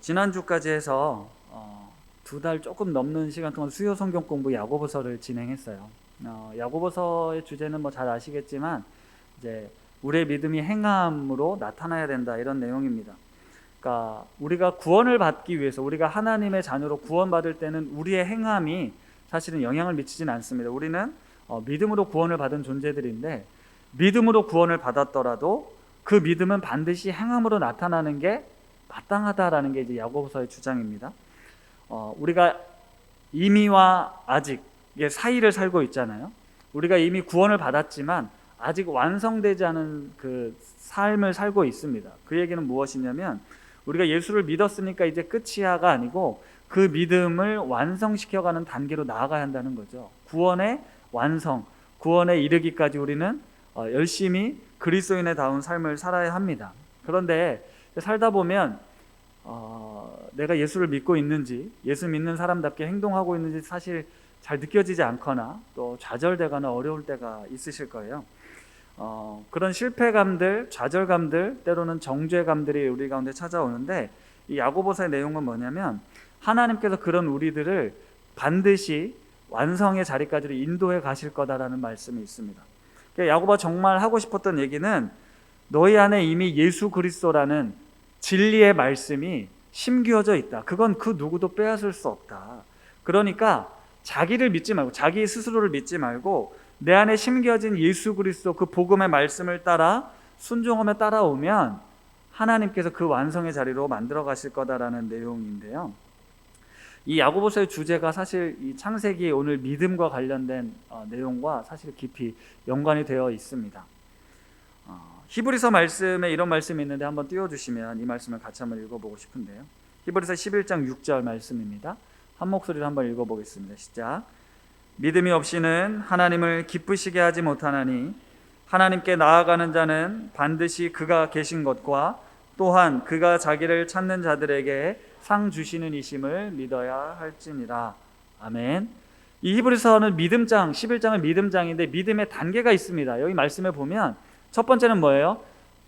지난주까지 해서 2달 조금 넘는 시간 동안 수요 성경 공부 야고보서를 진행했어요. 야고보서의 주제는 뭐 잘 아시겠지만 이제 우리의 믿음이 행함으로 나타나야 된다, 이런 내용입니다. 그러니까 우리가 구원을 받기 위해서, 우리가 하나님의 자녀로 구원받을 때는 우리의 행함이 사실은 영향을 미치진 않습니다. 우리는 믿음으로 구원을 받은 존재들인데, 믿음으로 구원을 받았더라도 그 믿음은 반드시 행함으로 나타나는 게 마땅하다라는 게 이제 야고보서의 주장입니다. 우리가 이미와 아직의 사이를 살고 있잖아요. 우리가 이미 구원을 받았지만 아직 완성되지 않은 그 삶을 살고 있습니다. 그 얘기는 무엇이냐면, 우리가 예수를 믿었으니까 이제 끝이야가 아니고 그 믿음을 완성시켜가는 단계로 나아가야 한다는 거죠. 구원의 완성, 구원에 이르기까지 우리는 열심히 그리스도인다운 삶을 살아야 합니다. 그런데 살다 보면 내가 예수를 믿고 있는지, 예수 믿는 사람답게 행동하고 있는지 사실 잘 느껴지지 않거나 또 좌절되거나 어려울 때가 있으실 거예요. 그런 실패감들, 좌절감들, 때로는 정죄감들이 우리 가운데 찾아오는데, 이 야고보서의 내용은 뭐냐면, 하나님께서 그런 우리들을 반드시 완성의 자리까지 인도해 가실 거다라는 말씀이 있습니다. 그러니까 야고보가 정말 하고 싶었던 얘기는, 너희 안에 이미 예수 그리스도라는 진리의 말씀이 심겨져 있다. 그건 그 누구도 빼앗을 수 없다. 그러니까 자기를 믿지 말고, 자기 스스로를 믿지 말고 내 안에 심겨진 예수 그리스도 그 복음의 말씀을 따라 순종하며 따라오면 하나님께서 그 완성의 자리로 만들어 가실 거다라는 내용인데요. 이 야고보서의 주제가 사실 이 창세기 오늘 믿음과 관련된 내용과 사실 깊이 연관이 되어 있습니다. 히브리서 말씀에 이런 말씀이 있는데 한번 띄워주시면 이 말씀을 같이 한번 읽어보고 싶은데요. 히브리서 11장 6절 말씀입니다. 한 목소리로 한번 읽어보겠습니다. 시작. 믿음이 없이는 하나님을 기쁘시게 하지 못하나니 하나님께 나아가는 자는 반드시 그가 계신 것과 또한 그가 자기를 찾는 자들에게 상 주시는 이심을 믿어야 할지니라. 아멘. 이 히브리서는 믿음장, 11장은 믿음장인데 믿음의 단계가 있습니다. 여기 말씀에 보면 첫 번째는 뭐예요?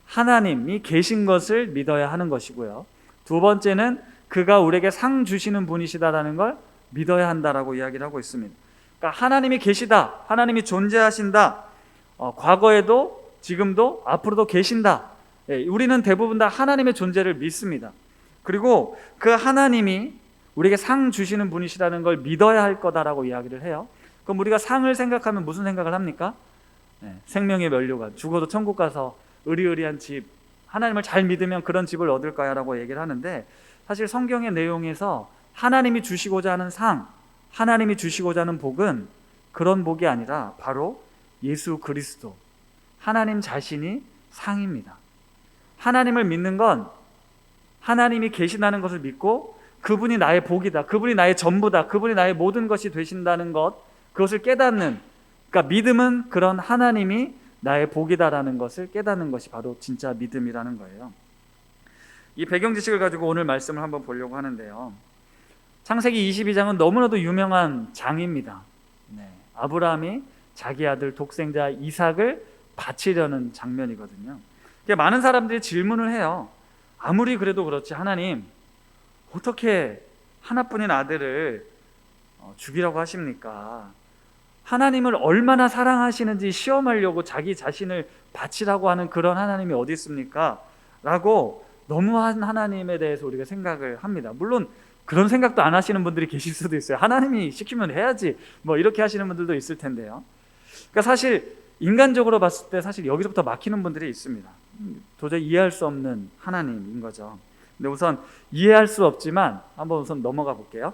하나님이 계신 것을 믿어야 하는 것이고요. 두 번째는 그가 우리에게 상 주시는 분이시다라는 걸 믿어야 한다라고 이야기를 하고 있습니다. 그러니까 하나님이 계시다, 하나님이 존재하신다, 과거에도 지금도 앞으로도 계신다. 우리는 대부분 다 하나님의 존재를 믿습니다. 그리고 그 하나님이 우리에게 상 주시는 분이시라는 걸 믿어야 할 거다라고 이야기를 해요. 그럼 우리가 상을 생각하면 무슨 생각을 합니까? 생명의 면류관, 죽어도 천국 가서 의리의리한 집, 하나님을 잘 믿으면 그런 집을 얻을 거야 라고 얘기를 하는데, 사실 성경의 내용에서 하나님이 주시고자 하는 상, 하나님이 주시고자 하는 복은 그런 복이 아니라 바로 예수 그리스도, 하나님 자신이 상입니다. 하나님을 믿는 건 하나님이 계시다는 것을 믿고 그분이 나의 복이다, 그분이 나의 전부다, 그분이 나의 모든 것이 되신다는 것, 그것을 깨닫는, 그러니까 믿음은 그런 하나님이 나의 복이다라는 것을 깨닫는 것이 바로 진짜 믿음이라는 거예요. 이 배경 지식을 가지고 오늘 말씀을 한번 보려고 하는데요. 창세기 22장은 너무나도 유명한 장입니다. 아브라함이 자기 아들 독생자 이삭을 바치려는 장면이거든요. 많은 사람들이 질문을 해요. 아무리 그래도 그렇지, 하나님 어떻게 하나뿐인 아들을 죽이라고 하십니까? 하나님을 얼마나 사랑하시는지 시험하려고 자기 자신을 바치라고 하는 그런 하나님이 어디 있습니까? 라고 너무한 하나님에 대해서 우리가 생각을 합니다. 물론 그런 생각도 안 하시는 분들이 계실 수도 있어요. 하나님이 시키면 해야지, 뭐 이렇게 하시는 분들도 있을 텐데요. 그러니까 사실 인간적으로 봤을 때 사실 여기서부터 막히는 분들이 있습니다. 도저히 이해할 수 없는 하나님인 거죠. 근데 우선 이해할 수 없지만 한번 우선 넘어가 볼게요.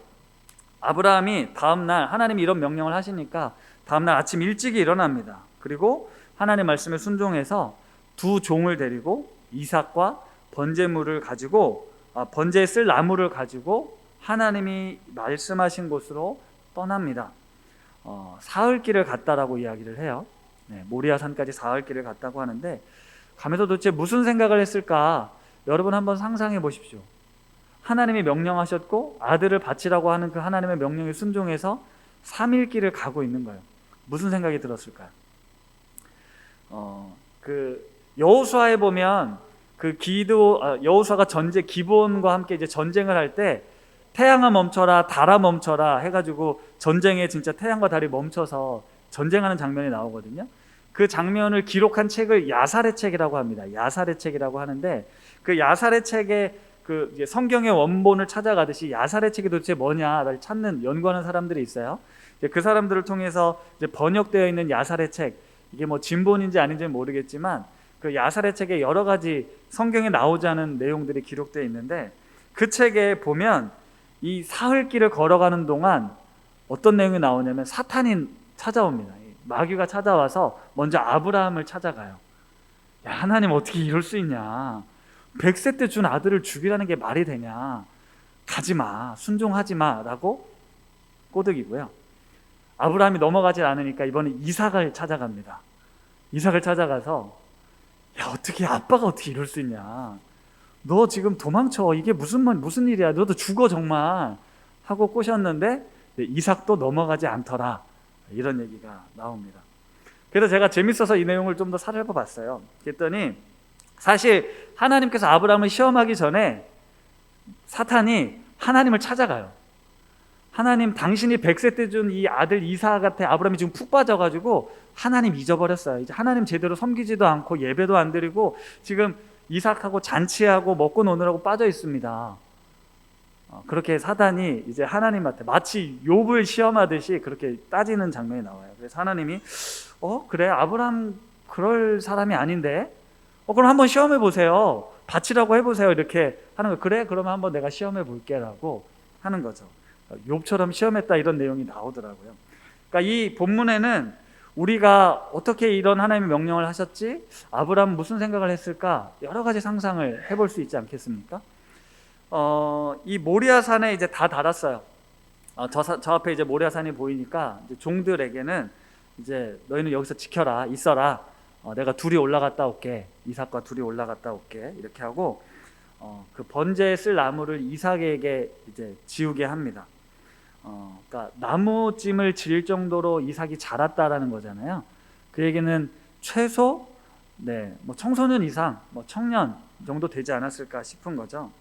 아브라함이 다음날 하나님이 이런 명령을 하시니까 다음날 아침 일찍이 일어납니다. 그리고 하나님의 말씀에 순종해서 두 종을 데리고 이삭과 번제물을 가지고, 번제에 쓸 나무를 가지고 하나님이 말씀하신 곳으로 떠납니다. 사흘길을 갔다라고 이야기를 해요. 모리아 산까지 사흘길을 갔다고 하는데, 가면서 도대체 무슨 생각을 했을까? 여러분 한번 상상해 보십시오. 하나님이 명령하셨고 아들을 바치라고 하는 그 하나님의 명령에 순종해서 3일 길을 가고 있는 거예요. 무슨 생각이 들었을까요? 그 여호수아에 보면 그 여호수아가 기브온과 함께 이제 전쟁을 할 때 태양아 멈춰라, 달아 멈춰라 해가지고 전쟁에 진짜 태양과 달이 멈춰서 전쟁하는 장면이 나오거든요. 그 장면을 기록한 책을 야살의 책이라고 합니다. 야살의 책이라고 하는데, 그 야살의 책의 그 이제 성경의 원본을 찾아가듯이 야살의 책이 도대체 뭐냐를 찾는 연구하는 사람들이 있어요. 그 사람들을 통해서 이제 번역되어 있는 야살의 책, 이게 뭐 진본인지 아닌지는 모르겠지만 그 야살의 책에 여러 가지 성경에 나오지 않은 내용들이 기록되어 있는데, 그 책에 보면 이 사흘길을 걸어가는 동안 어떤 내용이 나오냐면 사탄이 찾아옵니다. 마귀가 찾아와서 먼저 아브라함을 찾아가요. 야, 하나님 어떻게 이럴 수 있냐, 100세 때 준 아들을 죽이라는 게 말이 되냐, 가지마, 순종하지마 라고 꼬드기고요. 아브라함이 넘어가지 않으니까 이번에 이삭을 찾아갑니다. 이삭을 찾아가서 야, 어떻게 아빠가 어떻게 이럴 수 있냐, 너 지금 도망쳐, 이게 무슨 일이야, 너도 죽어 정말 하고 꼬셨는데 이삭도 넘어가지 않더라, 이런 얘기가 나옵니다. 그래서 제가 재밌어서 이 내용을 좀 더 살펴봤어요. 그랬더니 사실 하나님께서 아브라함을 시험하기 전에 사탄이 하나님을 찾아가요. 하나님, 당신이 100세 때 준 이 아들 이삭한테 아브라함이 지금 푹 빠져가지고 하나님 잊어버렸어요. 이제 하나님 제대로 섬기지도 않고 예배도 안 드리고 지금 이삭하고 잔치하고 먹고 노느라고 빠져 있습니다. 그렇게 사단이 이제 하나님한테 마치 욥을 시험하듯이 그렇게 따지는 장면이 나와요. 그래서 하나님이 그래, 아브라함 그럴 사람이 아닌데 그럼 한번 시험해 보세요, 바치라고 해보세요, 이렇게 하는 거예요. 그래, 그러면 한번 내가 시험해 볼게 라고 하는 거죠. 욥처럼 시험했다, 이런 내용이 나오더라고요. 그러니까 이 본문에는 우리가 어떻게 이런 하나님의 명령을 하셨지, 아브라함은 무슨 생각을 했을까, 여러 가지 상상을 해볼 수 있지 않겠습니까? 이 모리아산에 이제 다 달았어요. 저 앞에 이제 모리아산이 보이니까 이제 종들에게는 이제 너희는 여기서 지켜라, 있어라, 내가 둘이 올라갔다 올게, 이삭과 둘이 올라갔다 올게, 이렇게 하고 그 번제에 쓸 나무를 이삭에게 이제 지우게 합니다. 그러니까 나무찜을 지을 정도로 이삭이 자랐다라는 거잖아요. 그 얘기는 최소 뭐 청소년 이상, 뭐 청년 정도 되지 않았을까 싶은 거죠.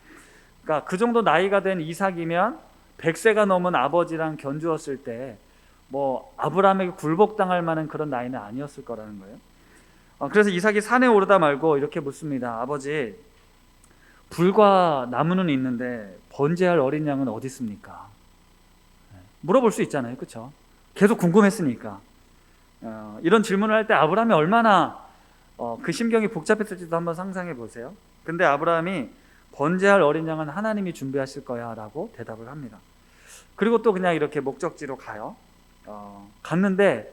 그러니까 그 정도 나이가 된 이삭이면 100세가 넘은 아버지랑 견주었을 때 뭐 아브라함에게 굴복당할 만한 그런 나이는 아니었을 거라는 거예요. 그래서 이삭이 산에 오르다 말고 이렇게 묻습니다. 아버지, 불과 나무는 있는데 번제할 어린 양은 어디 있습니까? 물어볼 수 있잖아요, 그렇죠? 계속 궁금했으니까. 이런 질문을 할 때 아브라함이 얼마나 그 심경이 복잡했을지도 한번 상상해 보세요. 근데 아브라함이 번제할 어린 양은 하나님이 준비하실 거야 라고 대답을 합니다. 그리고 또 그냥 이렇게 목적지로 가요. 갔는데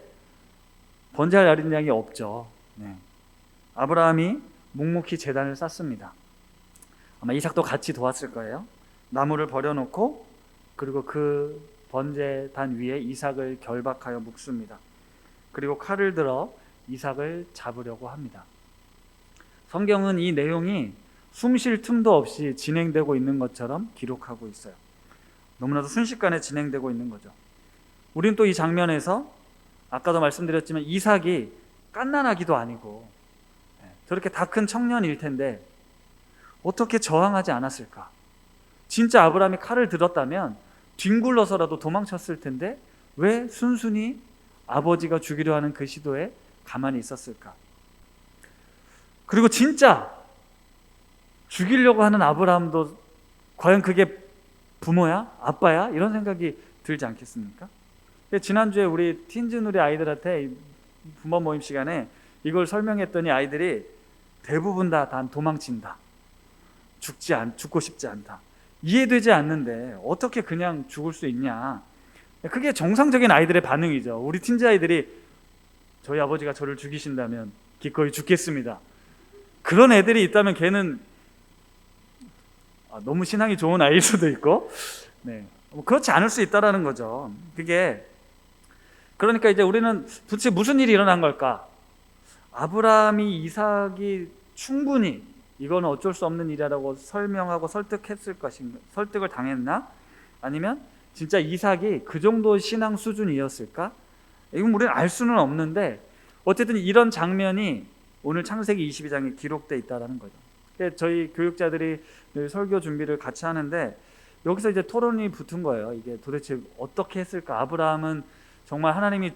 번제할 어린 양이 없죠. 아브라함이 묵묵히 제단을 쌓습니다. 아마 이삭도 같이 도왔을 거예요. 나무를 버려놓고 그리고 그 번제단 위에 이삭을 결박하여 묶습니다. 그리고 칼을 들어 이삭을 잡으려고 합니다. 성경은 이 내용이 숨 쉴 틈도 없이 진행되고 있는 것처럼 기록하고 있어요. 너무나도 순식간에 진행되고 있는 거죠. 우리는 또 이 장면에서 아까도 말씀드렸지만 이삭이 갓난아기도 아니고 저렇게 다 큰 청년일 텐데 어떻게 저항하지 않았을까? 진짜 아브라함이 칼을 들었다면 뒹굴러서라도 도망쳤을 텐데 왜 순순히 아버지가 죽이려 하는 그 시도에 가만히 있었을까? 그리고 진짜 죽이려고 하는 아브라함도 과연 그게 부모야? 아빠야? 이런 생각이 들지 않겠습니까? 지난주에 우리 틴즈누리 아이들한테 부모 모임 시간에 이걸 설명했더니 아이들이 대부분 다 도망친다, 죽고 싶지 않다, 이해되지 않는데 어떻게 그냥 죽을 수 있냐, 그게 정상적인 아이들의 반응이죠. 우리 틴즈 아이들이 저희 아버지가 저를 죽이신다면 기꺼이 죽겠습니다, 그런 애들이 있다면 걔는 너무 신앙이 좋은 아이일 수도 있고 그렇지 않을 수 있다는 거죠. 그러니까 이제 우리는 도대체 무슨 일이 일어난 걸까? 아브라함이 이삭이 충분히 이건 어쩔 수 없는 일이라고 설명하고 설득을 당했나? 아니면 진짜 이삭이 그 정도 신앙 수준이었을까? 이건 우리는 알 수는 없는데 어쨌든 이런 장면이 오늘 창세기 22장에 기록되어 있다는 거죠. 저희 교육자들이 늘 설교 준비를 같이 하는데 여기서 이제 토론이 붙은 거예요. 이게 도대체 어떻게 했을까? 아브라함은 정말 하나님이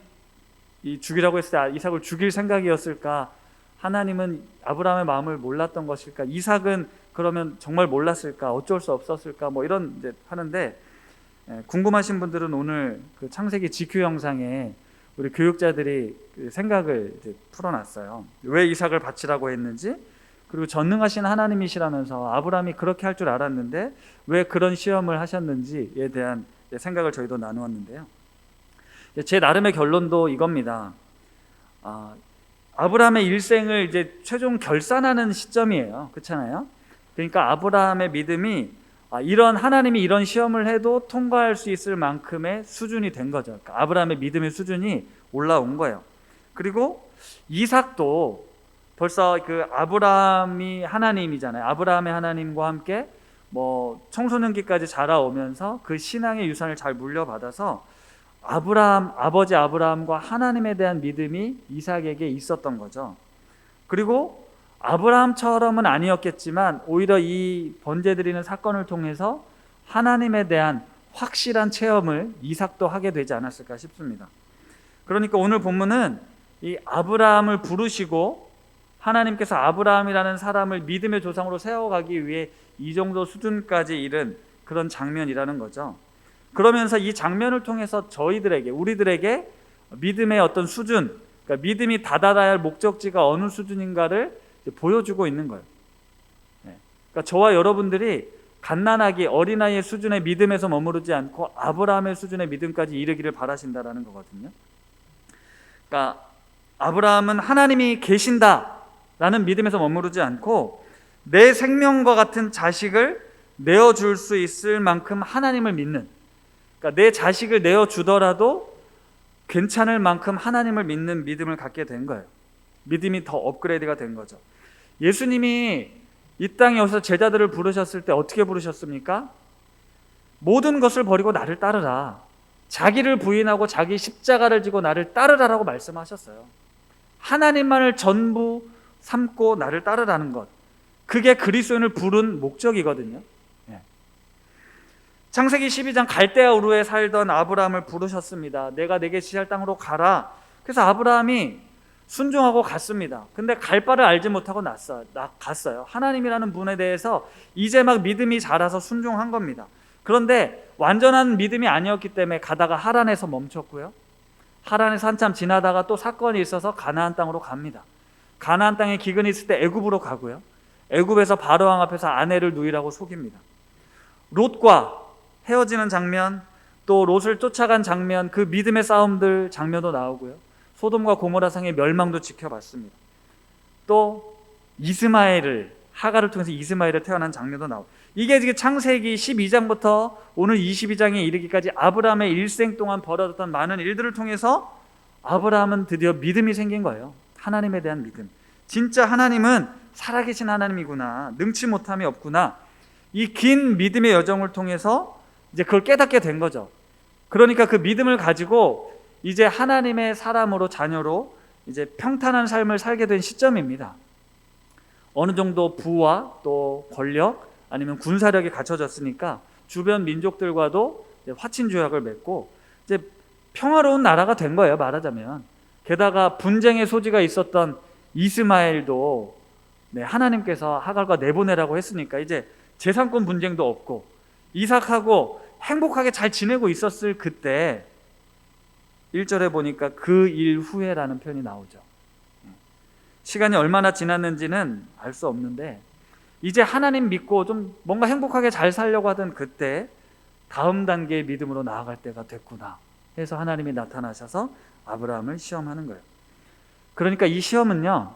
죽이라고 했을 때 이삭을 죽일 생각이었을까? 하나님은 아브라함의 마음을 몰랐던 것일까? 이삭은 그러면 정말 몰랐을까? 어쩔 수 없었을까? 뭐 이런 이제 하는데, 궁금하신 분들은 오늘 그 창세기 지큐 영상에 우리 교육자들이 그 생각을 이제 풀어놨어요. 왜 이삭을 바치라고 했는지, 그리고 전능하신 하나님이시라면서 아브라함이 그렇게 할 줄 알았는데 왜 그런 시험을 하셨는지에 대한 생각을 저희도 나누었는데요. 제 나름의 결론도 이겁니다. 아브라함의 일생을 이제 최종 결산하는 시점이에요. 그렇잖아요? 그러니까 아브라함의 믿음이 이런 하나님이 이런 시험을 해도 통과할 수 있을 만큼의 수준이 된 거죠. 그러니까 아브라함의 믿음의 수준이 올라온 거예요. 그리고 이삭도 벌써 그 아브라함이 하나님이잖아요. 아브라함의 하나님과 함께 뭐 청소년기까지 자라오면서 그 신앙의 유산을 잘 물려받아서 아버지 아브라함과 하나님에 대한 믿음이 이삭에게 있었던 거죠. 그리고 아브라함처럼은 아니었겠지만 오히려 이 번제드리는 사건을 통해서 하나님에 대한 확실한 체험을 이삭도 하게 되지 않았을까 싶습니다. 그러니까 오늘 본문은 이 아브라함을 부르시고 하나님께서 아브라함이라는 사람을 믿음의 조상으로 세워가기 위해 이 정도 수준까지 이른 그런 장면이라는 거죠. 그러면서 이 장면을 통해서 우리들에게 믿음의 어떤 수준, 그러니까 믿음이 다다라야 할 목적지가 어느 수준인가를 보여주고 있는 거예요. 그러니까 저와 여러분들이 갓난아기 어린아이의 수준의 믿음에서 머무르지 않고 아브라함의 수준의 믿음까지 이르기를 바라신다라는 거거든요. 그러니까 아브라함은 하나님이 계신다라는 믿음에서 머무르지 않고 내 생명과 같은 자식을 내어줄 수 있을 만큼 하나님을 믿는, 그러니까 내 자식을 내어주더라도 괜찮을 만큼 하나님을 믿는 믿음을 갖게 된 거예요. 믿음이 더 업그레이드가 된 거죠. 예수님이 이 땅에 오셔서 제자들을 부르셨을 때 어떻게 부르셨습니까? 모든 것을 버리고 나를 따르라. 자기를 부인하고 자기 십자가를 지고 나를 따르라라고 말씀하셨어요. 하나님만을 전부 삼고 나를 따르라는 것, 그게 그리스도인을 부른 목적이거든요. 창세기 12장 갈대아 우르에 살던 아브라함을 부르셨습니다. 내가 내게 지시할 땅으로 가라. 그래서 아브라함이 순종하고 갔습니다. 근데 갈 바를 알지 못하고 갔어요. 하나님이라는 분에 대해서 이제 막 믿음이 자라서 순종한 겁니다. 그런데 완전한 믿음이 아니었기 때문에 가다가 하란에서 멈췄고요. 하란에서 한참 지나다가 또 사건이 있어서 가나안 땅으로 갑니다. 가나안 땅에 기근이 있을 때 애굽으로 가고요. 애굽에서 바로왕 앞에서 아내를 누이라고 속입니다. 롯과 헤어지는 장면, 또 롯을 쫓아간 장면, 그 믿음의 싸움들 장면도 나오고요. 소돔과 고모라 상의 멸망도 지켜봤습니다. 또 하가를 통해서 이스마엘을 태어난 장면도 나오고, 이게 지금 창세기 12장부터 오늘 22장에 이르기까지 아브라함의 일생 동안 벌어졌던 많은 일들을 통해서 아브라함은 드디어 믿음이 생긴 거예요. 하나님에 대한 믿음. 진짜 하나님은 살아계신 하나님이구나, 능치 못함이 없구나, 이 긴 믿음의 여정을 통해서 이제 그걸 깨닫게 된 거죠. 그러니까 그 믿음을 가지고 이제 하나님의 사람으로, 자녀로 이제 평탄한 삶을 살게 된 시점입니다. 어느 정도 부와 또 권력 아니면 군사력이 갖춰졌으니까 주변 민족들과도 화친 조약을 맺고 이제 평화로운 나라가 된 거예요, 말하자면. 게다가 분쟁의 소지가 있었던 이스마엘도 하나님께서 하갈과 내보내라고 했으니까 이제 재산권 분쟁도 없고 이삭하고 행복하게 잘 지내고 있었을 그때 1절에 보니까 그 일 후에라는 표현이 나오죠. 시간이 얼마나 지났는지는 알 수 없는데 이제 하나님 믿고 좀 뭔가 행복하게 잘 살려고 하던 그때 다음 단계의 믿음으로 나아갈 때가 됐구나 해서 하나님이 나타나셔서 아브라함을 시험하는 거예요. 그러니까 이 시험은요,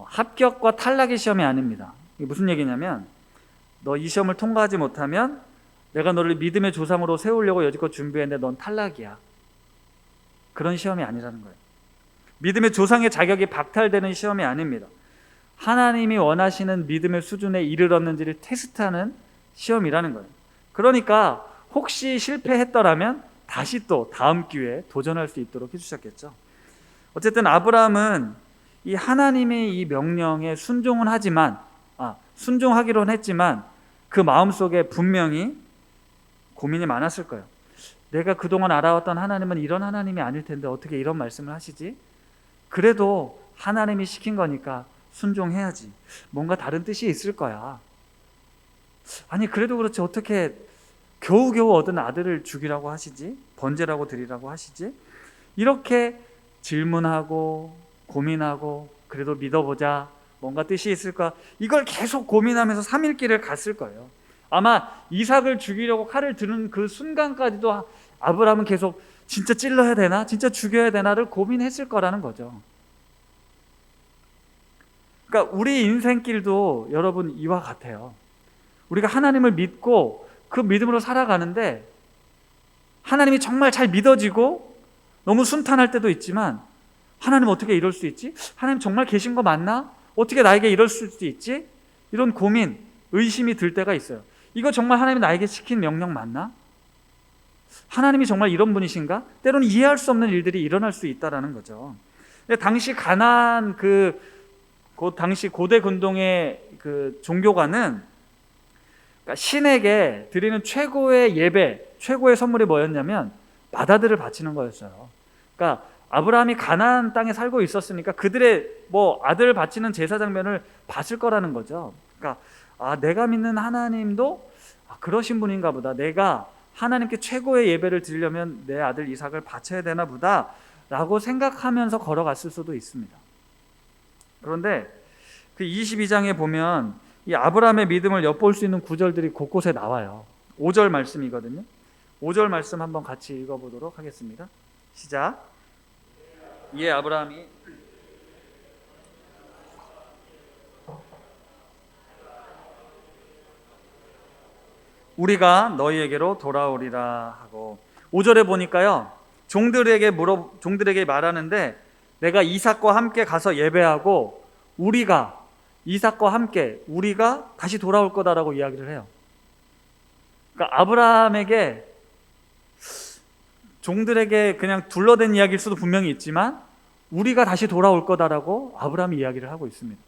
합격과 탈락의 시험이 아닙니다. 이게 무슨 얘기냐면, 너 이 시험을 통과하지 못하면 내가 너를 믿음의 조상으로 세우려고 여지껏 준비했는데 넌 탈락이야. 그런 시험이 아니라는 거예요. 믿음의 조상의 자격이 박탈되는 시험이 아닙니다. 하나님이 원하시는 믿음의 수준에 이르렀는지를 테스트하는 시험이라는 거예요. 그러니까 혹시 실패했더라면 다시 또 다음 기회에 도전할 수 있도록 해주셨겠죠. 어쨌든 아브라함은 이 하나님의 이 명령에 순종은 하지만 순종하기로는 했지만 그 마음속에 분명히 고민이 많았을 거예요. 내가 그동안 알아왔던 하나님은 이런 하나님이 아닐 텐데 어떻게 이런 말씀을 하시지? 그래도 하나님이 시킨 거니까 순종해야지. 뭔가 다른 뜻이 있을 거야. 아니 그래도 그렇지 어떻게 겨우겨우 얻은 아들을 죽이라고 하시지? 번제라고 드리라고 하시지? 이렇게 질문하고 고민하고 그래도 믿어보자. 뭔가 뜻이 있을까? 이걸 계속 고민하면서 3일 길을 갔을 거예요. 아마 이삭을 죽이려고 칼을 드는 그 순간까지도 아브라함은 계속 진짜 찔러야 되나? 진짜 죽여야 되나를 고민했을 거라는 거죠. 그러니까 우리 인생길도 여러분 이와 같아요. 우리가 하나님을 믿고 그 믿음으로 살아가는데 하나님이 정말 잘 믿어지고 너무 순탄할 때도 있지만 하나님 어떻게 이럴 수 있지? 하나님 정말 계신 거 맞나? 어떻게 나에게 이럴 수 있지? 이런 고민, 의심이 들 때가 있어요. 이거 정말 하나님이 나에게 시킨 명령 맞나? 하나님이 정말 이런 분이신가? 때로는 이해할 수 없는 일들이 일어날 수 있다는 거죠. 근데 당시 가나안 그 당시 고대 근동의 그 종교관은 그러니까 신에게 드리는 최고의 예배, 최고의 선물이 뭐였냐면 맏아들을 바치는 거였어요. 그러니까 아브라함이 가나안 땅에 살고 있었으니까 그들의 아들을 바치는 제사 장면을 봤을 거라는 거죠. 그러니까 내가 믿는 하나님도 그러신 분인가 보다. 내가 하나님께 최고의 예배를 드리려면 내 아들 이삭을 바쳐야 되나 보다 라고 생각하면서 걸어갔을 수도 있습니다. 그런데 그 22장에 보면 이 아브라함의 믿음을 엿볼 수 있는 구절들이 곳곳에 나와요. 5절 말씀이거든요. 5절 말씀 한번 같이 읽어보도록 하겠습니다. 시작. 이에 아브라함이 우리가 너희에게로 돌아오리라 하고 5절에 보니까요. 종들에게 말하는데 내가 이삭과 함께 가서 예배하고 이삭과 함께 우리가 다시 돌아올 거다라고 이야기를 해요. 그러니까 아브라함에게 종들에게 그냥 둘러댄 이야기일 수도 분명히 있지만 우리가 다시 돌아올 거다라고 아브라함이 이야기를 하고 있습니다.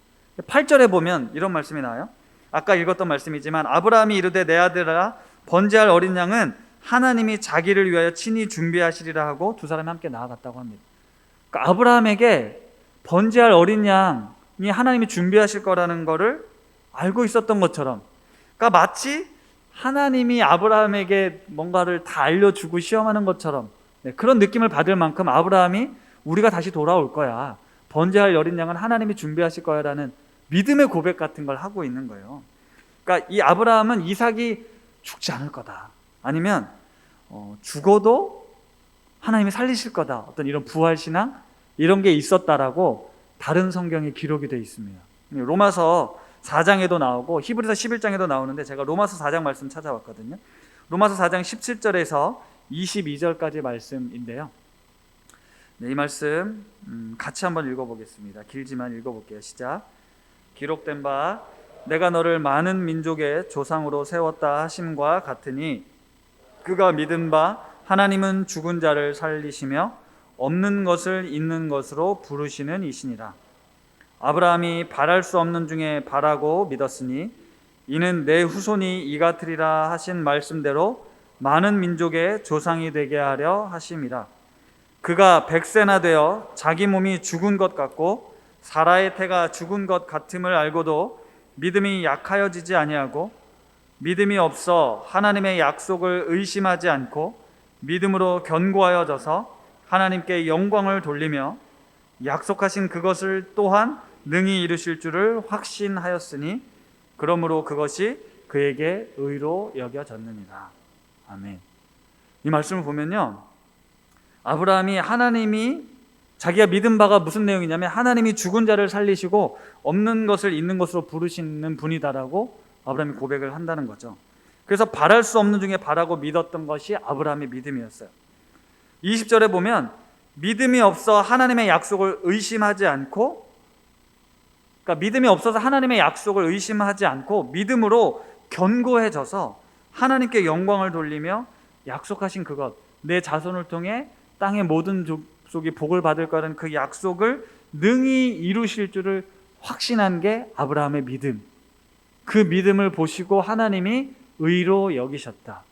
8절에 보면 이런 말씀이 나와요. 아까 읽었던 말씀이지만 아브라함이 이르되 내 아들아 번제할 어린 양은 하나님이 자기를 위하여 친히 준비하시리라 하고 두 사람이 함께 나아갔다고 합니다. 그러니까 아브라함에게 번제할 어린 양이 하나님이 준비하실 거라는 것을 알고 있었던 것처럼, 그러니까 마치 하나님이 아브라함에게 뭔가를 다 알려주고 시험하는 것처럼 그런 느낌을 받을 만큼 아브라함이 우리가 다시 돌아올 거야, 번제할 어린 양은 하나님이 준비하실 거야 라는 믿음의 고백 같은 걸 하고 있는 거예요. 그러니까 이 아브라함은 이삭이 죽지 않을 거다, 아니면 죽어도 하나님이 살리실 거다, 어떤 이런 부활신앙 이런 게 있었다라고 다른 성경에 기록이 되어 있습니다. 로마서 4장에도 나오고 히브리서 11장에도 나오는데 제가 로마서 4장 말씀 찾아왔거든요. 로마서 4장 17절에서 22절까지 말씀인데요. 이 말씀 같이 한번 읽어보겠습니다. 길지만 읽어볼게요. 시작. 기록된 바 내가 너를 많은 민족의 조상으로 세웠다 하심과 같으니 그가 믿은 바 하나님은 죽은 자를 살리시며 없는 것을 있는 것으로 부르시는 이시니라. 아브라함이 바랄 수 없는 중에 바라고 믿었으니 이는 내 후손이 이 같으리라 하신 말씀대로 많은 민족의 조상이 되게 하려 하심이라. 그가 100세나 되어 자기 몸이 죽은 것 같고 사라의 태가 죽은 것 같음을 알고도 믿음이 약하여지지 아니하고 믿음이 없어 하나님의 약속을 의심하지 않고 믿음으로 견고하여져서 하나님께 영광을 돌리며 약속하신 그것을 또한 능히 이루실 줄을 확신하였으니 그러므로 그것이 그에게 의로 여겨졌느니라. 아멘. 이 말씀을 보면요, 아브라함이 하나님이 자기가 믿은 바가 무슨 내용이냐면 하나님이 죽은 자를 살리시고 없는 것을 있는 것으로 부르시는 분이다라고 아브라함이 고백을 한다는 거죠. 그래서 바랄 수 없는 중에 바라고 믿었던 것이 아브라함의 믿음이었어요. 20절에 보면 믿음이 없어 하나님의 약속을 의심하지 않고, 그러니까 믿음이 없어서 하나님의 약속을 의심하지 않고 믿음으로 견고해져서 하나님께 영광을 돌리며 약속하신 그것, 내 자손을 통해 땅의 모든 족속이 복을 받을 거라는 그 약속을 능히 이루실 줄을 확신한 게 아브라함의 믿음. 그 믿음을 보시고 하나님이 의로 여기셨다.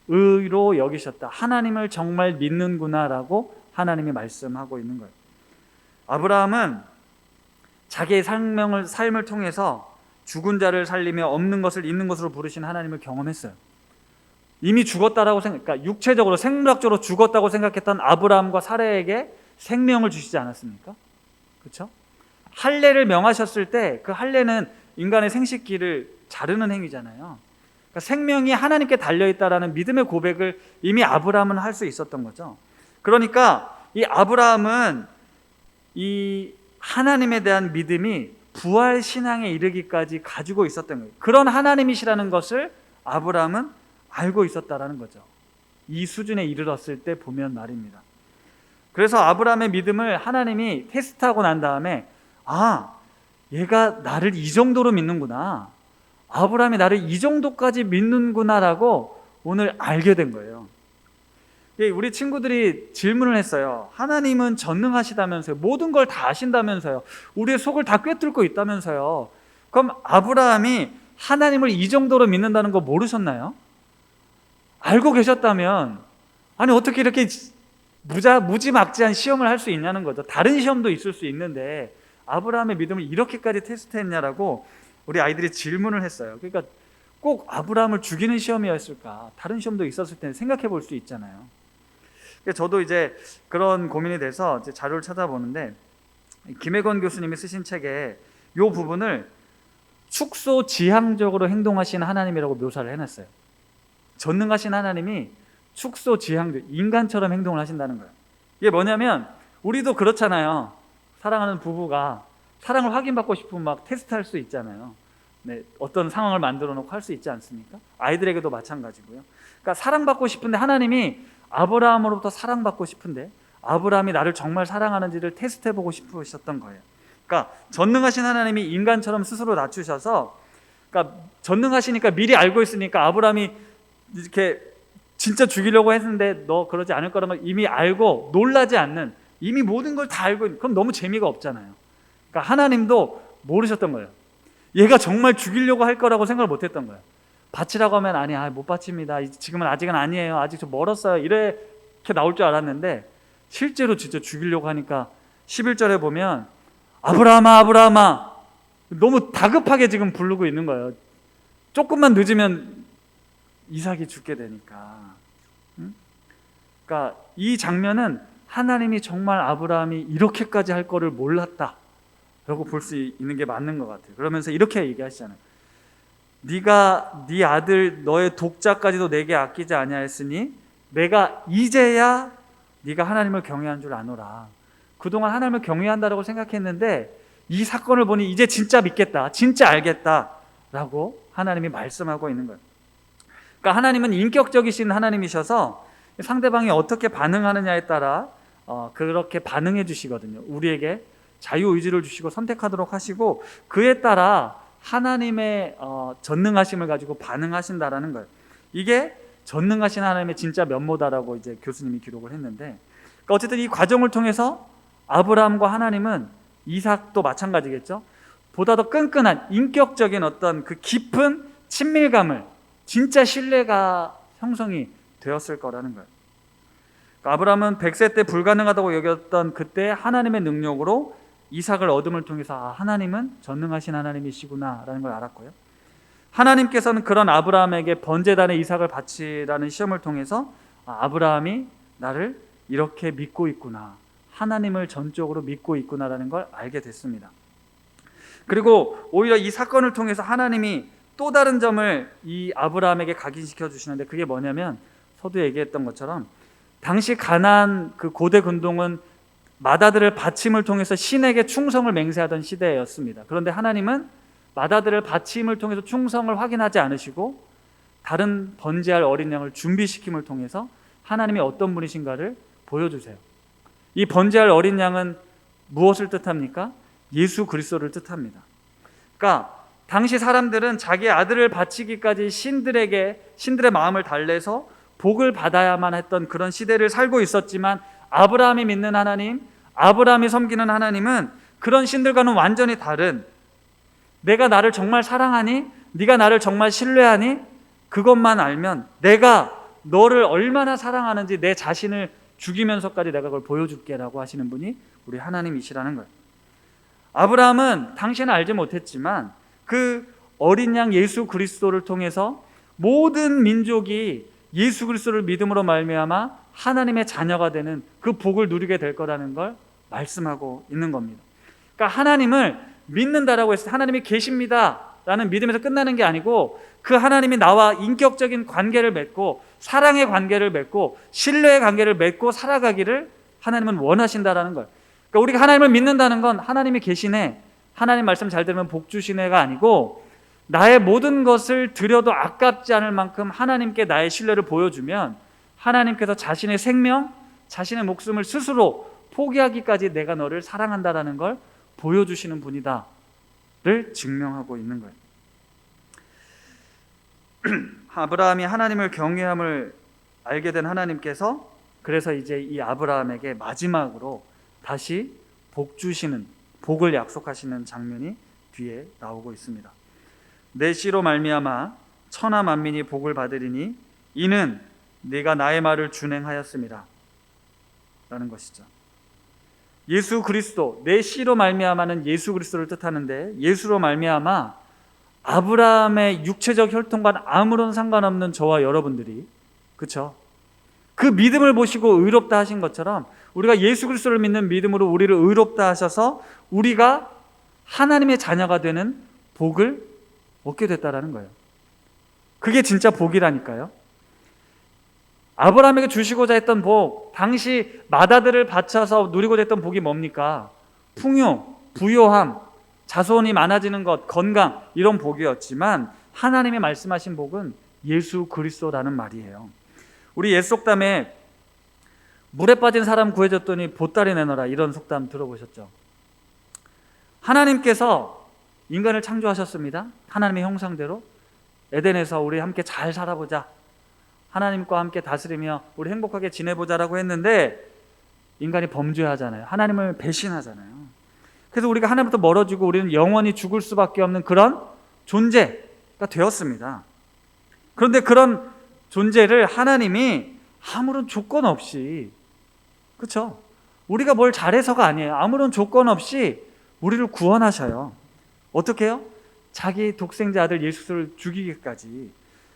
의로 여기셨다. 하나님을 정말 믿는구나라고 하나님이 말씀하고 있는 거예요. 아브라함은 자기의 삶을 통해서 죽은 자를 살리며 없는 것을 있는 것으로 부르신 하나님을 경험했어요. 이미 죽었다라고 그러니까 육체적으로 생물학적으로 죽었다고 생각했던 아브라함과 사라에게 생명을 주시지 않았습니까? 그렇죠? 할례를 명하셨을 때 그 할례는 인간의 생식기를 자르는 행위잖아요. 그러니까 생명이 하나님께 달려있다라는 믿음의 고백을 이미 아브라함은 할 수 있었던 거죠. 그러니까 이 아브라함은 이 하나님에 대한 믿음이 부활 신앙에 이르기까지 가지고 있었던 거예요. 그런 하나님이시라는 것을 아브라함은 알고 있었다라는 거죠. 이 수준에 이르렀을 때 보면 말입니다. 그래서 아브라함의 믿음을 하나님이 테스트하고 난 다음에 얘가 나를 이 정도로 믿는구나, 아브라함이 나를 이 정도까지 믿는구나라고 오늘 알게 된 거예요. 우리 친구들이 질문을 했어요. 하나님은 전능하시다면서요, 모든 걸 다 아신다면서요, 우리의 속을 다 꿰뚫고 있다면서요, 그럼 아브라함이 하나님을 이 정도로 믿는다는 거 모르셨나요? 알고 계셨다면 아니 어떻게 이렇게 무지막지한 시험을 할 수 있냐는 거죠. 다른 시험도 있을 수 있는데 아브라함의 믿음을 이렇게까지 테스트했냐라고 우리 아이들이 질문을 했어요. 그러니까 꼭 아브라함을 죽이는 시험이었을까? 다른 시험도 있었을 텐데 생각해 볼 수 있잖아요. 저도 이제 그런 고민이 돼서 이제 자료를 찾아보는데 김혜건 교수님이 쓰신 책에 이 부분을 축소지향적으로 행동하시는 하나님이라고 묘사를 해놨어요. 전능하신 하나님이 축소지향적, 인간처럼 행동을 하신다는 거예요. 이게 뭐냐면 우리도 그렇잖아요. 사랑하는 부부가 사랑을 확인받고 싶으면 막 테스트할 수 있잖아요. 네, 어떤 상황을 만들어 놓고 할 수 있지 않습니까? 아이들에게도 마찬가지고요. 그러니까 사랑받고 싶은데 하나님이 아브라함으로부터 사랑받고 싶은데 아브라함이 나를 정말 사랑하는지를 테스트해보고 싶으셨던 거예요. 그러니까 전능하신 하나님이 인간처럼 스스로 낮추셔서, 그러니까 전능하시니까 미리 알고 있으니까 아브라함이 이렇게 진짜 죽이려고 했는데 너 그러지 않을 거라는 걸 이미 알고 놀라지 않는, 이미 모든 걸 다 알고 있는, 그럼 너무 재미가 없잖아요. 그러니까 하나님도 모르셨던 거예요. 얘가 정말 죽이려고 할 거라고 생각을 못했던 거예요. 바치라고 하면 아니, 못 바칩니다, 지금은 아직은 아니에요, 아직 좀 멀었어요, 이렇게 나올 줄 알았는데 실제로 진짜 죽이려고 하니까 11절에 보면 아브라함아 아브라함아, 너무 다급하게 지금 부르고 있는 거예요. 조금만 늦으면 이삭이 죽게 되니까. 그러니까 이 장면은 하나님이 정말 아브라함이 이렇게까지 할 거를 몰랐다 라고 볼 수 있는 게 맞는 것 같아요. 그러면서 이렇게 얘기하시잖아요. 네가 네 아들 너의 독자까지도 내게 아끼지 아니하였으니 내가 이제야 네가 하나님을 경외한 줄 아노라. 그동안 하나님을 경외한다라고 생각했는데 이 사건을 보니 이제 진짜 믿겠다, 진짜 알겠다 라고 하나님이 말씀하고 있는 거예요. 그러니까 하나님은 인격적이신 하나님이셔서 상대방이 어떻게 반응하느냐에 따라 그렇게 반응해 주시거든요. 우리에게 자유의지를 주시고 선택하도록 하시고 그에 따라 하나님의 전능하심을 가지고 반응하신다라는 거예요. 이게 전능하신 하나님의 진짜 면모다라고 이제 교수님이 기록을 했는데, 그러니까 어쨌든 이 과정을 통해서 아브라함과 하나님은, 이삭도 마찬가지겠죠, 보다 더 끈끈한 인격적인 어떤 그 깊은 친밀감을, 진짜 신뢰가 형성이 되었을 거라는 거예요. 그러니까 아브라함은 100세 때 불가능하다고 여겼던 그때 하나님의 능력으로 이삭을 얻음을 통해서 하나님은 전능하신 하나님이시구나 라는 걸 알았고요. 하나님께서는 그런 아브라함에게 번제단의 이삭을 바치라는 시험을 통해서 아브라함이 나를 이렇게 믿고 있구나, 하나님을 전적으로 믿고 있구나라는 걸 알게 됐습니다. 그리고 오히려 이 사건을 통해서 하나님이 또 다른 점을 이 아브라함에게 각인시켜 주시는데, 그게 뭐냐면 서두에 얘기했던 것처럼 당시 가나안 그 고대 근동은 맏아들을 바침을 통해서 신에게 충성을 맹세하던 시대였습니다. 그런데 하나님은 맏아들을 바침을 통해서 충성을 확인하지 않으시고 다른 번제할 어린 양을 준비시킴을 통해서 하나님이 어떤 분이신가를 보여주세요. 이 번제할 어린 양은 무엇을 뜻합니까? 예수 그리스도를 뜻합니다. 그러니까 당시 사람들은 자기 아들을 바치기까지 신들의 마음을 달래서 복을 받아야만 했던 그런 시대를 살고 있었지만 아브라함이 믿는 하나님, 아브라함이 섬기는 하나님은 그런 신들과는 완전히 다른, 내가 나를 정말 사랑하니? 네가 나를 정말 신뢰하니? 그것만 알면 내가 너를 얼마나 사랑하는지 내 자신을 죽이면서까지 내가 그걸 보여줄게 라고 하시는 분이 우리 하나님이시라는 거예요. 아브라함은 당시에는 알지 못했지만 그 어린 양 예수 그리스도를 통해서 모든 민족이 예수 그리스도를 믿음으로 말미암아 하나님의 자녀가 되는 그 복을 누리게 될 거라는 걸 말씀하고 있는 겁니다. 그러니까 하나님을 믿는다라고 해서 하나님이 계십니다 라는 믿음에서 끝나는 게 아니고, 그 하나님이 나와 인격적인 관계를 맺고 사랑의 관계를 맺고 신뢰의 관계를 맺고 살아가기를 하나님은 원하신다라는 거예요. 그러니까 우리가 하나님을 믿는다는 건 하나님이 계시네, 하나님 말씀 잘 들으면 복 주시네가 아니고, 나의 모든 것을 드려도 아깝지 않을 만큼 하나님께 나의 신뢰를 보여주면 하나님께서 자신의 생명, 자신의 목숨을 스스로 포기하기까지 내가 너를 사랑한다라는 걸 보여주시는 분이다를 증명하고 있는 거예요. 아브라함이 하나님을 경외함을 알게 된 하나님께서 그래서 이제 이 아브라함에게 마지막으로 다시 복 주시는, 복을 약속하시는 장면이 뒤에 나오고 있습니다. 내 씨로 말미암아 천하 만민이 복을 받으리니 이는 네가 나의 말을 준행하였음이라 라는 것이죠. 예수 그리스도, 내 씨로 말미암아는 예수 그리스도를 뜻하는데, 예수로 말미암아 아브라함의 육체적 혈통과는 아무런 상관없는 저와 여러분들이, 그렇죠? 그 믿음을 보시고 의롭다 하신 것처럼 우리가 예수 그리스도를 믿는 믿음으로 우리를 의롭다 하셔서 우리가 하나님의 자녀가 되는 복을 얻게 됐다라는 거예요. 그게 진짜 복이라니까요. 아브라함에게 주시고자 했던 복, 당시 마다들을 바쳐서 누리고자 했던 복이 뭡니까? 풍요, 부요함, 자손이 많아지는 것, 건강, 이런 복이었지만 하나님이 말씀하신 복은 예수 그리스도라는 말이에요. 우리 옛 속담에 물에 빠진 사람 구해줬더니 보따리 내놔라, 이런 속담 들어보셨죠? 하나님께서 인간을 창조하셨습니다. 하나님의 형상대로 에덴에서 우리 함께 잘 살아보자, 하나님과 함께 다스리며 우리 행복하게 지내보자라고 했는데 인간이 범죄하잖아요. 하나님을 배신하잖아요. 그래서 우리가 하나님부터 멀어지고 우리는 영원히 죽을 수밖에 없는 그런 존재가 되었습니다. 그런데 그런 존재를 하나님이 아무런 조건 없이, 그렇죠? 우리가 뭘 잘해서가 아니에요. 아무런 조건 없이 우리를 구원하셔요. 어떻게 해요? 자기 독생자 아들 예수를 죽이기까지.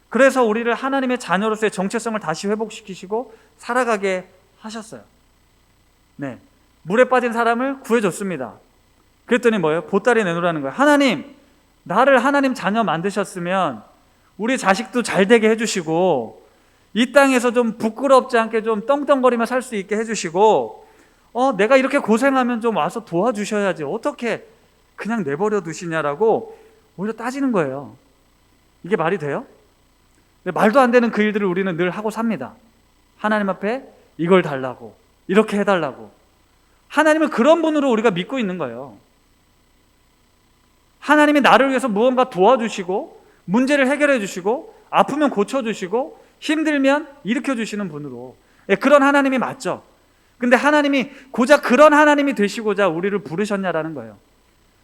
그래서 우리를 하나님의 자녀로서의 정체성을 다시 회복시키시고 살아가게 하셨어요. 네, 물에 빠진 사람을 구해줬습니다. 그랬더니 뭐예요? 보따리 내놓으라는 거예요. 하나님, 나를 하나님 자녀 만드셨으면 우리 자식도 잘 되게 해주시고 이 땅에서 좀 부끄럽지 않게 좀 떵떵거리며 살 수 있게 해주시고, 내가 이렇게 고생하면 좀 와서 도와주셔야지 어떻게 그냥 내버려 두시냐라고 오히려 따지는 거예요. 이게 말이 돼요? 말도 안 되는 그 일들을 우리는 늘 하고 삽니다. 하나님 앞에 이걸 달라고, 이렇게 해달라고. 하나님은 그런 분으로 우리가 믿고 있는 거예요. 하나님이 나를 위해서 무언가 도와주시고 문제를 해결해 주시고 아프면 고쳐주시고 힘들면 일으켜주시는 분으로, 그런 하나님이 맞죠. 근데 하나님이 고작 그런 하나님이 되시고자 우리를 부르셨냐라는 거예요.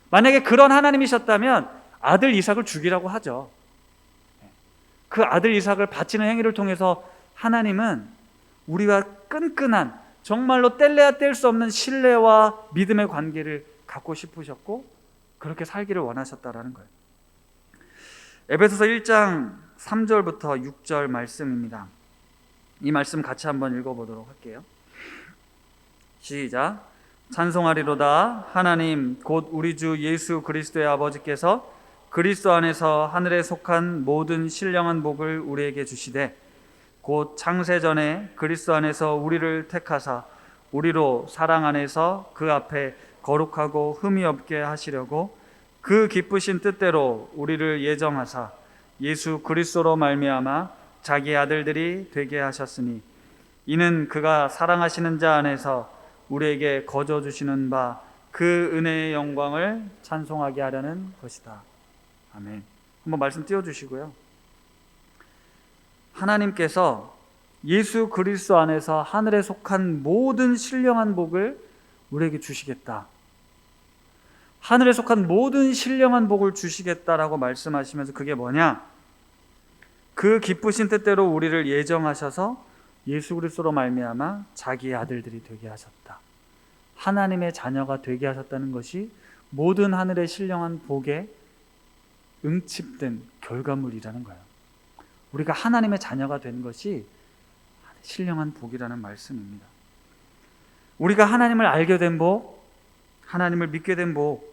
만약에 그런 하나님이셨다면 아들 이삭을 죽이라고 하죠. 그 아들 이삭을 바치는 행위를 통해서 하나님은 우리와 끈끈한, 정말로 뗄래야 뗄 수 없는 신뢰와 믿음의 관계를 갖고 싶으셨고 그렇게 살기를 원하셨다라는 거예요. 에베소서 1장 3절부터 6절 말씀입니다. 이 말씀 같이 한번 읽어보도록 할게요. 시작. 찬송하리로다. 하나님 곧 우리 주 예수 그리스도의 아버지께서 그리스도 안에서 하늘에 속한 모든 신령한 복을 우리에게 주시되 곧 창세전에 그리스도 안에서 우리를 택하사 우리로 사랑 안에서 그 앞에 거룩하고 흠이 없게 하시려고 그 기쁘신 뜻대로 우리를 예정하사 예수 그리스도로 말미암아 자기 아들들이 되게 하셨으니 이는 그가 사랑하시는 자 안에서 우리에게 거저 주시는 바 그 은혜의 영광을 찬송하게 하려는 것이다. 아멘. 한번 말씀 띄워주시고요. 하나님께서 예수 그리스도 안에서 하늘에 속한 모든 신령한 복을 우리에게 주시겠다. 하늘에 속한 모든 신령한 복을 주시겠다라고 말씀하시면서 그게 뭐냐? 그 기쁘신 뜻대로 우리를 예정하셔서 예수 그리스도로 말미암아 자기의 아들들이 되게 하셨다. 하나님의 자녀가 되게 하셨다는 것이 모든 하늘의 신령한 복에 응집된 결과물이라는 거예요. 우리가 하나님의 자녀가 된 것이 신령한 복이라는 말씀입니다. 우리가 하나님을 알게 된 복, 하나님을 믿게 된 복,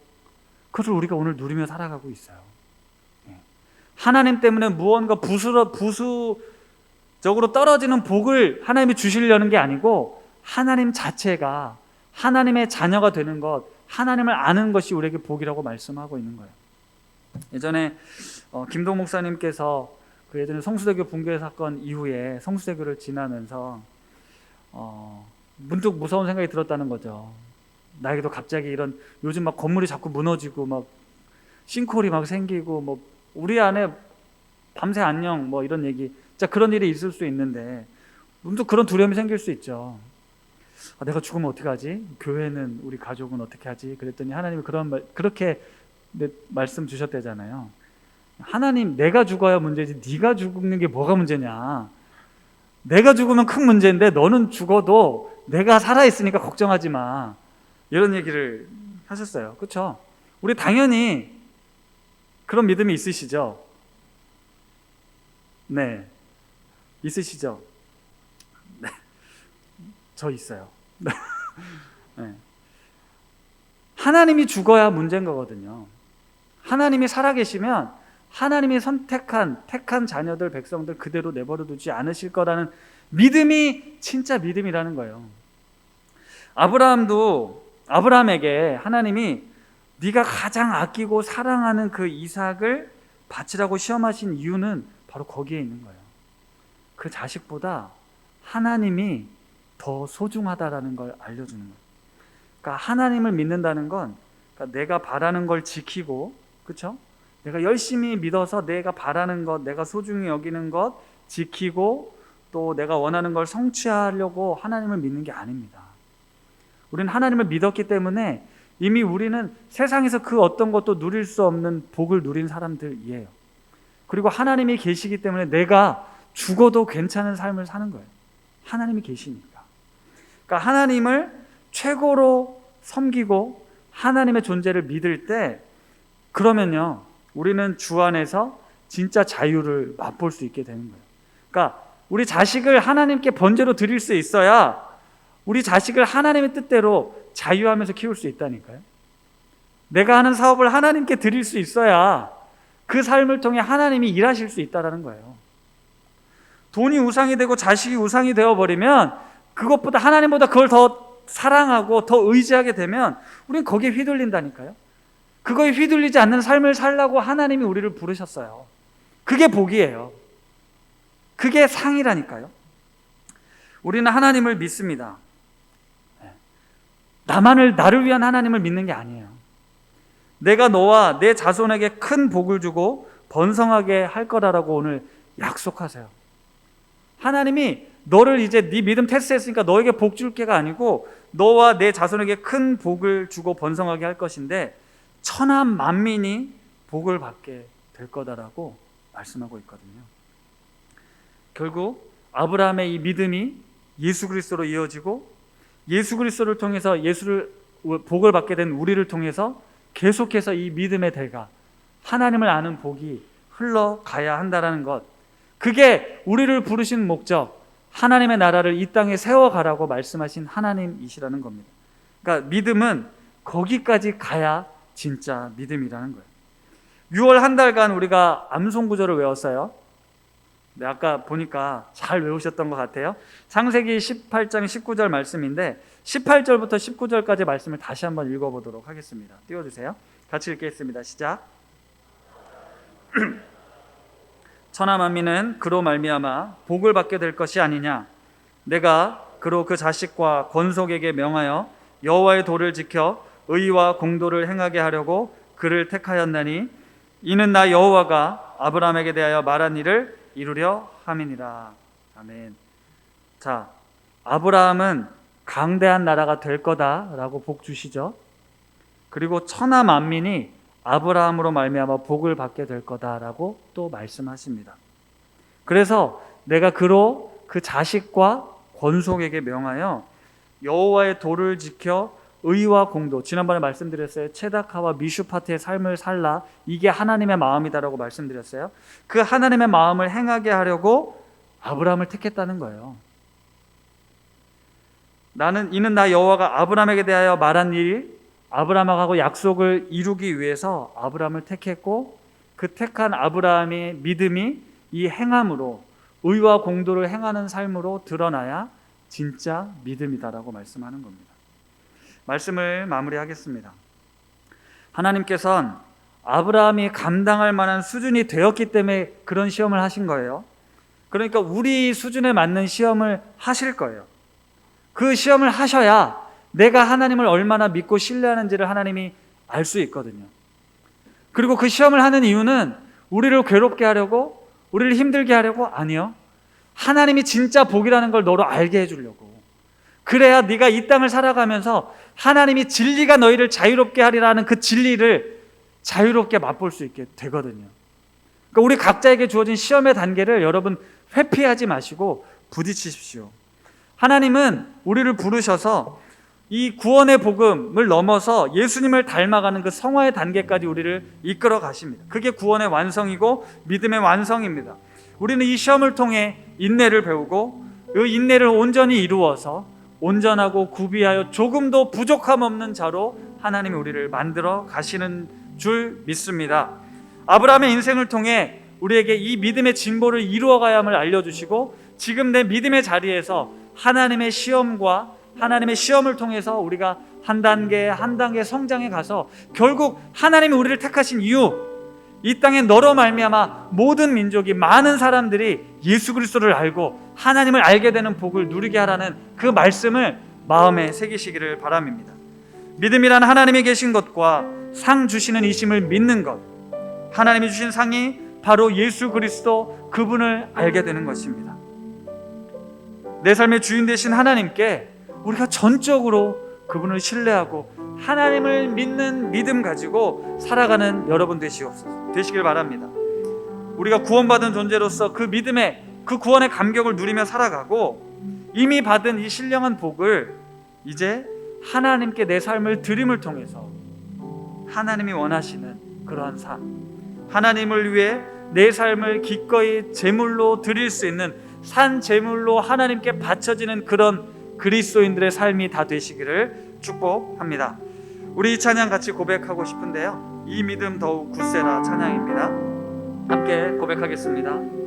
그것을 우리가 오늘 누리며 살아가고 있어요. 하나님 때문에 무언가 부수적으로 떨어지는 복을 하나님이 주시려는 게 아니고 하나님 자체가 하나님의 자녀가 되는 것, 하나님을 아는 것이 우리에게 복이라고 말씀하고 있는 거예요. 예전에 김동 목사님께서 그 예전에 성수대교 붕괴 사건 이후에 성수대교를 지나면서 문득 무서운 생각이 들었다는 거죠. 나에게도 갑자기 이런 요즘 막 건물이 자꾸 무너지고 막 싱크홀이 막 생기고 뭐 우리 안에 밤새 안녕 뭐 이런 얘기, 진짜 그런 일이 있을 수 있는데 문득 그런 두려움이 생길 수 있죠. 내가 죽으면 어떻게 하지? 교회는, 우리 가족은 어떻게 하지? 그랬더니 하나님이 그렇게 말씀 주셨대잖아요. 하나님, 내가 죽어야 문제지 네가 죽는 게 뭐가 문제냐? 내가 죽으면 큰 문제인데 너는 죽어도 내가 살아있으니까 걱정하지 마. 이런 얘기를 하셨어요. 그렇죠? 우리 당연히 그런 믿음이 있으시죠? 네, 있으시죠? 네, 저 있어요. 네. 하나님이 죽어야 문제인 거거든요. 하나님이 살아계시면 하나님이 택한 자녀들, 백성들 그대로 내버려 두지 않으실 거라는 믿음이 진짜 믿음이라는 거예요. 아브라함에게 하나님이 네가 가장 아끼고 사랑하는 그 이삭을 바치라고 시험하신 이유는 바로 거기에 있는 거예요. 그 자식보다 하나님이 더 소중하다라는 걸 알려주는 거예요. 그러니까 하나님을 믿는다는 건 그러니까 내가 바라는 걸 지키고, 그렇죠? 내가 열심히 믿어서 내가 바라는 것, 내가 소중히 여기는 것 지키고 또 내가 원하는 걸 성취하려고 하나님을 믿는 게 아닙니다. 우리는 하나님을 믿었기 때문에 이미 우리는 세상에서 그 어떤 것도 누릴 수 없는 복을 누린 사람들이에요. 그리고 하나님이 계시기 때문에 내가 죽어도 괜찮은 삶을 사는 거예요. 하나님이 계시니까. 그러니까 하나님을 최고로 섬기고 하나님의 존재를 믿을 때, 그러면요 우리는 주 안에서 진짜 자유를 맛볼 수 있게 되는 거예요. 그러니까 우리 자식을 하나님께 번제로 드릴 수 있어야 우리 자식을 하나님의 뜻대로 자유하면서 키울 수 있다니까요. 내가 하는 사업을 하나님께 드릴 수 있어야 그 삶을 통해 하나님이 일하실 수 있다는 거예요. 돈이 우상이 되고 자식이 우상이 되어버리면 그것보다 하나님보다 그걸 더 사랑하고 더 의지하게 되면 우리는 거기에 휘둘린다니까요. 그거에 휘둘리지 않는 삶을 살라고 하나님이 우리를 부르셨어요. 그게 복이에요. 그게 상이라니까요. 우리는 하나님을 믿습니다. 나를 위한 하나님을 믿는 게 아니에요. 내가 너와 내 자손에게 큰 복을 주고 번성하게 할 거라라고 오늘 약속하세요. 하나님이 너를 이제 네 믿음 테스트했으니까 너에게 복 줄게가 아니고 너와 내 자손에게 큰 복을 주고 번성하게 할 것인데 천하 만민이 복을 받게 될 거다라고 말씀하고 있거든요. 결국 아브라함의 이 믿음이 예수 그리스도로 이어지고 예수 그리스도를 통해서 복을 받게 된 우리를 통해서 계속해서 이 믿음의 대가, 하나님을 아는 복이 흘러가야 한다는 것, 그게 우리를 부르신 목적, 하나님의 나라를 이 땅에 세워가라고 말씀하신 하나님이시라는 겁니다. 그러니까 믿음은 거기까지 가야 진짜 믿음이라는 거예요. 6월 한 달간 우리가 암송 구절을 외웠어요. 네, 아까 보니까 잘 외우셨던 것 같아요. 창세기 18장 19절 말씀인데 18절부터 19절까지 말씀을 다시 한번 읽어보도록 하겠습니다. 띄워주세요. 같이 읽겠습니다. 시작. 천하 만민은 그로 말미암아 복을 받게 될 것이 아니냐. 내가 그로 그 자식과 권속에게 명하여 여호와의 도를 지켜 의와 공도를 행하게 하려고 그를 택하였나니 이는 나 여호와가 아브라함에게 대하여 말한 일을 이루려 함이니라. 아멘. 자, 아브라함은 강대한 나라가 될 거다라고 복 주시죠. 그리고 천하 만민이 아브라함으로 말미암아 복을 받게 될 거다라고 또 말씀하십니다. 그래서 내가 그로 그 자식과 권속에게 명하여 여호와의 도를 지켜 의와 공도, 지난번에 말씀드렸어요. 체다카와 미슈파트의 삶을 살라, 이게 하나님의 마음이다라고 말씀드렸어요. 그 하나님의 마음을 행하게 하려고 아브라함을 택했다는 거예요. 이는 나 여호와가 아브라함에게 대하여 말한 일, 아브라함하고 약속을 이루기 위해서 아브라함을 택했고, 그 택한 아브라함의 믿음이 이 행함으로, 의와 공도를 행하는 삶으로 드러나야 진짜 믿음이다라고 말씀하는 겁니다. 말씀을 마무리하겠습니다. 하나님께서는 아브라함이 감당할 만한 수준이 되었기 때문에 그런 시험을 하신 거예요. 그러니까 우리 수준에 맞는 시험을 하실 거예요. 그 시험을 하셔야 내가 하나님을 얼마나 믿고 신뢰하는지를 하나님이 알 수 있거든요. 그리고 그 시험을 하는 이유는 우리를 괴롭게 하려고, 우리를 힘들게 하려고? 아니요. 하나님이 진짜 복이라는 걸 너로 알게 해주려고. 그래야 네가 이 땅을 살아가면서 하나님이 진리가 너희를 자유롭게 하리라는 그 진리를 자유롭게 맛볼 수 있게 되거든요. 그러니까 우리 각자에게 주어진 시험의 단계를 여러분 회피하지 마시고 부딪히십시오. 하나님은 우리를 부르셔서 이 구원의 복음을 넘어서 예수님을 닮아가는 그 성화의 단계까지 우리를 이끌어 가십니다. 그게 구원의 완성이고 믿음의 완성입니다. 우리는 이 시험을 통해 인내를 배우고 그 인내를 온전히 이루어서 온전하고 구비하여 조금도 부족함 없는 자로 하나님이 우리를 만들어 가시는 줄 믿습니다. 아브라함의 인생을 통해 우리에게 이 믿음의 진보를 이루어가야 함을 알려주시고, 지금 내 믿음의 자리에서 하나님의 시험과 하나님의 시험을 통해서 우리가 한 단계 한 단계 성장해 가서 결국 하나님이 우리를 택하신 이유, 이 땅에 너로 말미암아 모든 민족이, 많은 사람들이 예수 그리스도를 알고 하나님을 알게 되는 복을 누리게 하라는 그 말씀을 마음에 새기시기를 바랍니다. 믿음이란 하나님이 계신 것과 상 주시는 이심을 믿는 것, 하나님이 주신 상이 바로 예수 그리스도, 그분을 알게 되는 것입니다. 내 삶의 주인 되신 하나님께 우리가 전적으로 그분을 신뢰하고 하나님을 믿는 믿음 가지고 살아가는 여러분 되시길 바랍니다. 우리가 구원받은 존재로서 그 믿음의, 그 구원의 감격을 누리며 살아가고, 이미 받은 이 신령한 복을 이제 하나님께 내 삶을 드림을 통해서 하나님이 원하시는 그러한 삶, 하나님을 위해 내 삶을 기꺼이 제물로 드릴 수 있는 산 제물로 하나님께 바쳐지는 그런 그리스도인들의 삶이 다 되시기를 축복합니다. 우리 이 찬양 같이 고백하고 싶은데요, 이 믿음 더욱 굳세라 찬양입니다. 함께 고백하겠습니다.